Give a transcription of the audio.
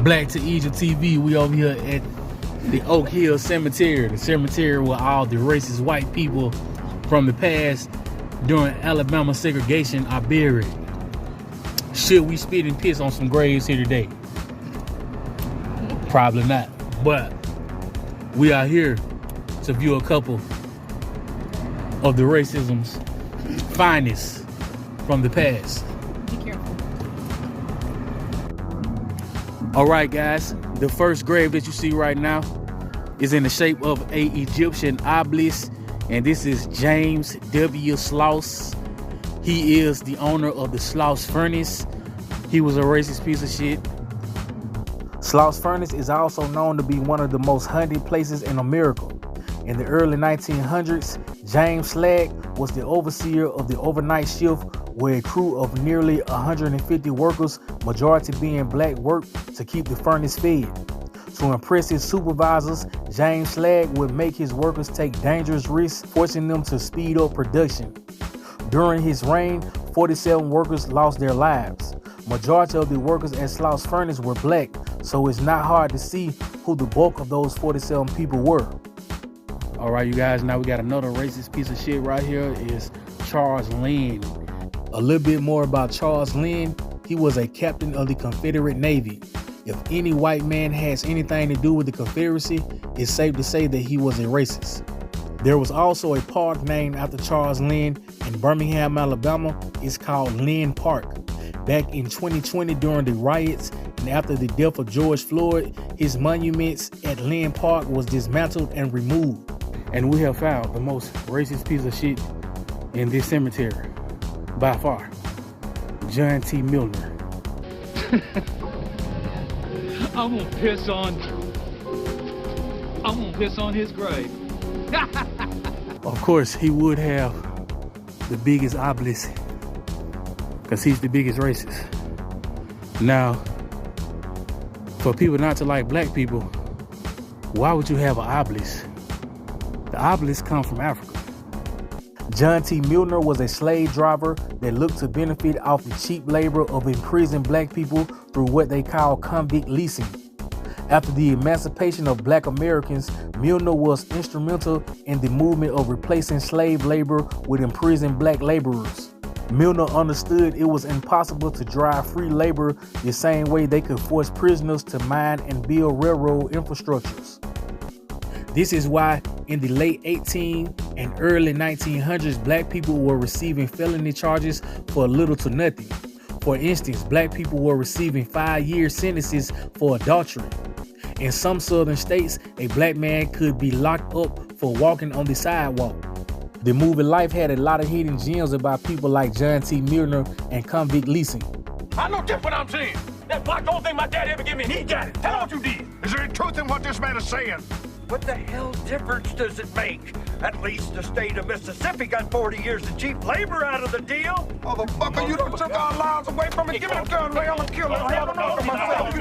Black to Egypt TV. We over here at the Oak Hill Cemetery, the cemetery where all the racist white people from the past during Alabama segregation are buried. Should we spit and piss on some graves here today? Probably not, but we are here to view a couple of the racism's finest from the past. Be careful. All right, guys, the first grave that you see right now is in the shape of a Egyptian obelisk, and this is James W. Sloss. He is the owner of the Sloss Furnace. He was a racist piece of shit. Sloss Furnace is also known to be one of the most haunted places in America. In the early 1900s, James Slag was the overseer of the overnight shift, where a crew of nearly 150 workers, majority being black, worked to keep the furnace fed. To impress his supervisors, James Slag would make his workers take dangerous risks, forcing them to speed up production. During his reign, 47 workers lost their lives. Majority of the workers at Sloss Furnace were black, so it's not hard to see who the bulk of those 47 people were. All right, you guys, now we got another racist piece of shit right here is Charles Lynn. A little bit more about Charles Lynn. He was a captain of the Confederate Navy. If any white man has anything to do with the Confederacy, it's safe to say that he was a racist. There was also a park named after Charles Lynn in Birmingham, Alabama. It's called Lynn Park. Back in 2020, during the riots and after the death of George Floyd, his monuments at Lynn Park was dismantled and removed. And we have found the most racist piece of shit in this cemetery, by far, John T. Milner. I'm gonna piss on his grave. Of course, he would have the biggest obelisk because he's the biggest racist. Now, for people not to like black people, why would you have an obelisk? The obelisk come from Africa. John T. Milner was a slave driver that looked to benefit off the cheap labor of imprisoned black people through what they call convict leasing. After the emancipation of black Americans, Milner was instrumental in the movement of replacing slave labor with imprisoned black laborers. Milner understood it was impossible to drive free labor the same way they could force prisoners to mine and build railroad infrastructures. This is why in the late 18 and early 1900s, black people were receiving felony charges for little to nothing. For instance, black people were receiving 5-year sentences for adultery. In some southern states, a black man could be locked up for walking on the sidewalk. The movie Life had a lot of hidden gems about people like John T. Milner and convict leasing. I know just what I'm saying. That black gold thing my dad ever gave me, and he got it. Tell me what you did. Is there any truth in what this man is saying? What the hell difference does it make? At least the state of Mississippi got 40 years of cheap labor out of the deal. Motherfucker, you done took our lives away from me. Give me the gun, Ray. I'm gonna kill him. I'm gonna knock him myself.